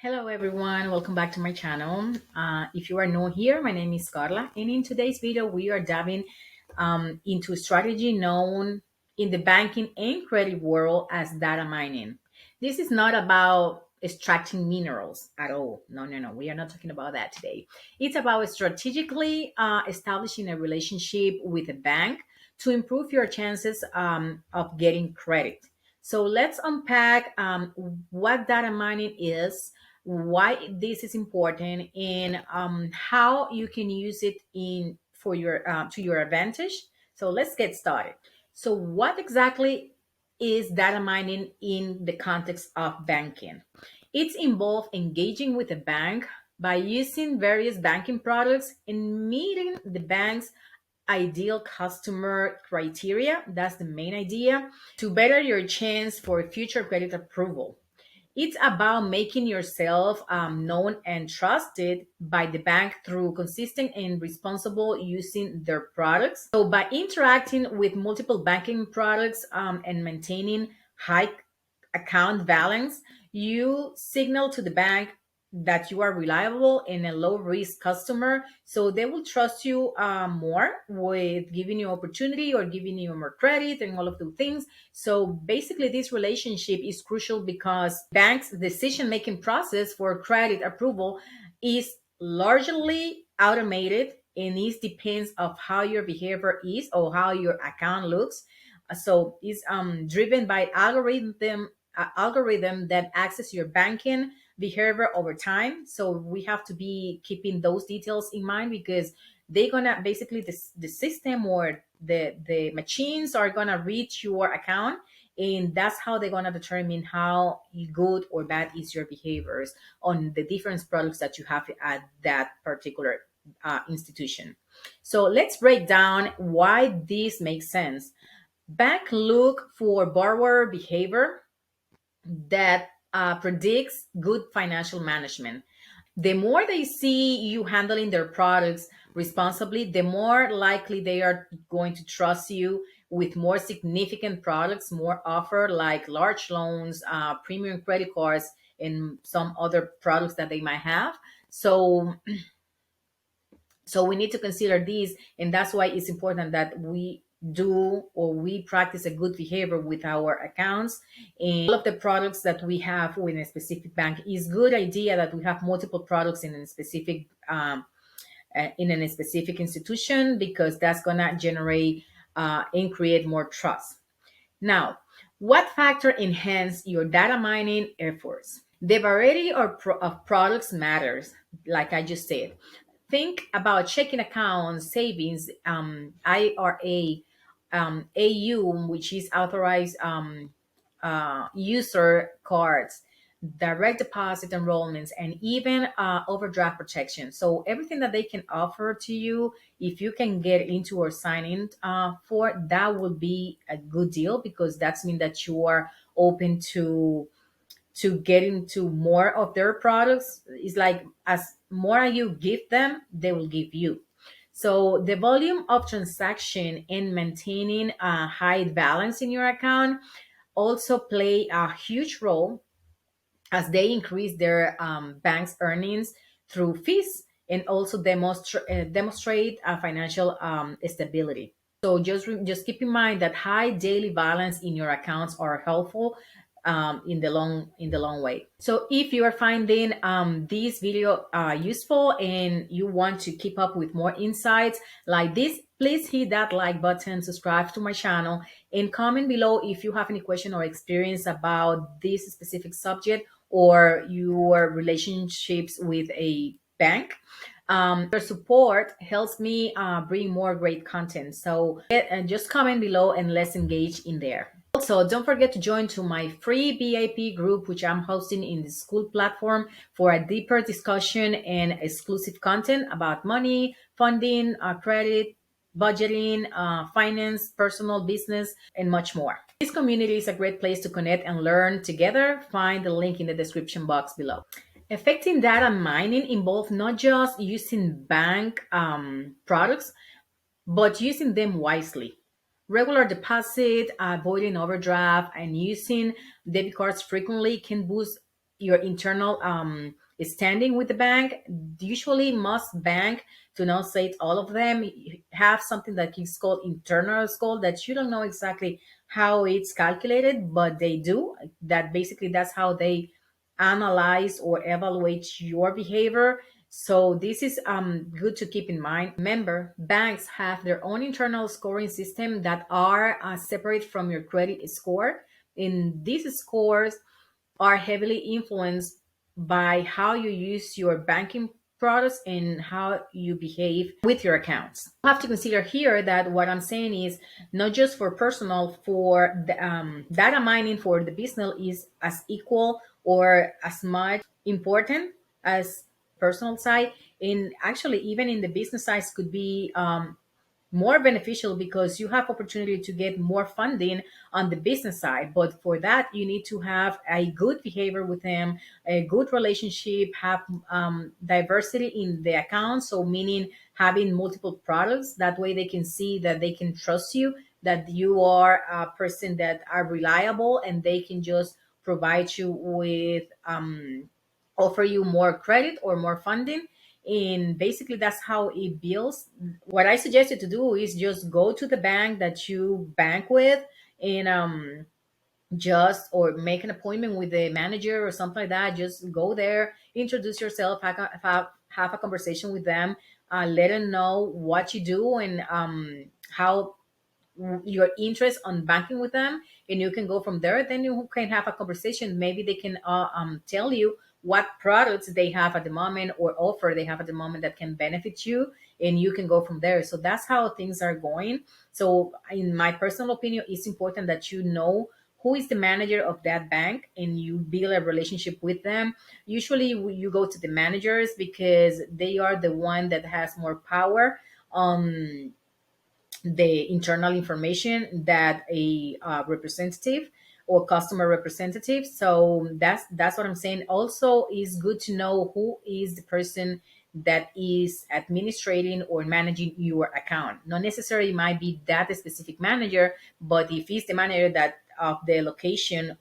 Hello everyone, welcome back to my channel. If you are new here, my name is Carla, and in today's video we are diving into a strategy known in the banking and credit world as data mining. This is not about extracting minerals at all. No, we are not talking about that today. It's about strategically establishing a relationship with a bank to improve your chances of getting credit. So let's unpack what data mining is, why this is important, and how you can use it in for your to your advantage. So let's get started. So what exactly is data mining in the context of banking? It's involved engaging with a bank by using various banking products and meeting the bank's ideal customer criteria. That's the main idea to better your chance for future credit approval. It's about making yourself known and trusted by the bank through consistent and responsible using their products. So, by interacting with multiple banking products and maintaining high account balance, you signal to the bank that you are reliable and a low risk customer. So they will trust you more with giving you opportunity or giving you more credit and all of the things. So basically, this relationship is crucial because banks' decision making process for credit approval is largely automated, and it depends of how your behavior is or how your account looks. So it's driven by algorithm that access your banking behavior over time. So we have to be keeping those details in mind because they're gonna basically the system or the machines are gonna read your account, and that's how they're gonna determine how good or bad is your behaviors on the different products that you have at that particular institution. So let's break down why this makes sense. Bank look for borrower behavior that predicts good financial management. The more they see you handling their products responsibly, the more likely they are going to trust you with more significant products, more offer like large loans, premium credit cards, and some other products that they might have. So we need to consider these, and that's why it's important that we do or we practice a good behavior with our accounts and all of the products that we have with a specific bank. Is good idea that we have multiple products in a specific institution because that's gonna generate and create more trust. Now, what factor enhance your data mining efforts? The variety of products matters, like I just said. Think about checking accounts, savings, IRA, AU, which is authorized user cards, direct deposit enrollments, and even overdraft protection. So everything that they can offer to you, if you can get into or sign in for, that would be a good deal because that's mean that you are open to get into more of their products. It's like as more you give them, they will give you. So the volume of transaction and maintaining a high balance in your account also play a huge role as they increase their bank's earnings through fees and also demonstrate financial stability. So just keep in mind that high daily balance in your accounts are helpful in the long way. So if you are finding this video useful and you want to keep up with more insights like this, please hit that like button, subscribe to my channel, and comment below if you have any question or experience about this specific subject or your relationships with a bank. Your support helps me bring more great content. So just comment below and let's engage in there. Also, don't forget to join to my free VIP group, which I'm hosting in the school platform for a deeper discussion and exclusive content about money, funding, credit, budgeting, finance, personal business, and much more. This community is a great place to connect and learn together. Find the link in the description box below. Effective data mining involves not just using bank products, but using them wisely. Regular deposit, avoiding overdraft, and using debit cards frequently can boost your internal standing with the bank. Usually most bank, to not say it, all of them have something that is called internal score, that you don't know exactly how it's calculated, but they do that. Basically that's how they analyze or evaluate your behavior. So this is good to keep in mind. Remember, banks have their own internal scoring system that are separate from your credit score. In these scores are heavily influenced by how you use your banking products and how you behave with your accounts. You have to consider here that what I'm saying is not just for personal, for the data mining for the business is as equal or as much important as personal side. And actually, even in the business side, could be more beneficial because you have opportunity to get more funding on the business side. But for that you need to have a good behavior with them, a good relationship, have diversity in the account, so meaning having multiple products. That way they can see that they can trust you, that you are a person that are reliable, and they can just provide you with offer you more credit or more funding. And basically that's how it builds. What I suggest you to do is just go to the bank that you bank with, and just or make an appointment with the manager or something like that. Just go there, introduce yourself, have a conversation with them, let them know what you do and how your interest on banking with them, and you can go from there. Then you can have a conversation. Maybe they can tell you what products they have at the moment or offer they have at the moment that can benefit you, and you can go from there. So that's how things are going. So in my personal opinion, it's important that you know who is the manager of that bank and you build a relationship with them. Usually you go to the managers because they are the one that has more power on the internal information that a representative or customer representative. So that's what I'm saying. Also is good to know who is the person that is administrating or managing your account. Not necessarily might be that specific manager, but if he's the manager that of the location,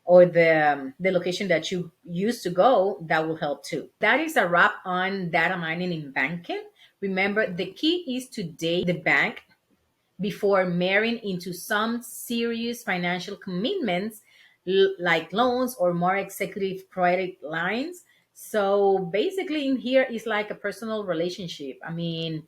or the location that you used to go, that will help too. That is a wrap on data mining in banking. Remember, the key is to date the bank before marrying into some serious financial commitments, like loans or more executive credit lines. So basically in here is like a personal relationship. I mean,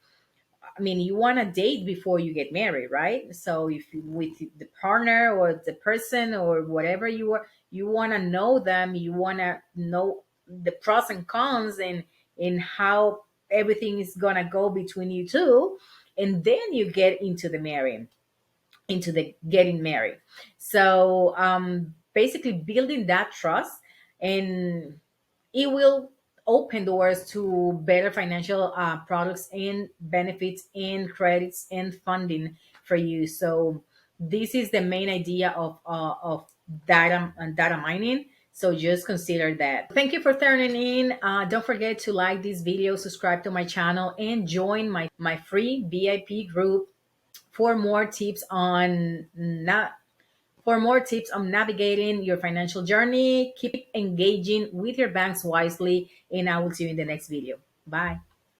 you want to date before you get married, right? So if you with the partner or the person or whatever you are, you want to know them, you want to know the pros and cons, and how everything is gonna go between you two, and then you get into the marrying, into the getting married. So basically building that trust, and it will open doors to better financial products and benefits and credits and funding for you. So this is the main idea of data mining. So just consider that. Thank you for turning in. Don't forget to like this video, subscribe to my channel, and join my free VIP group for more tips on navigating your financial journey. Keep engaging with your banks wisely, and I will see you in the next video. Bye.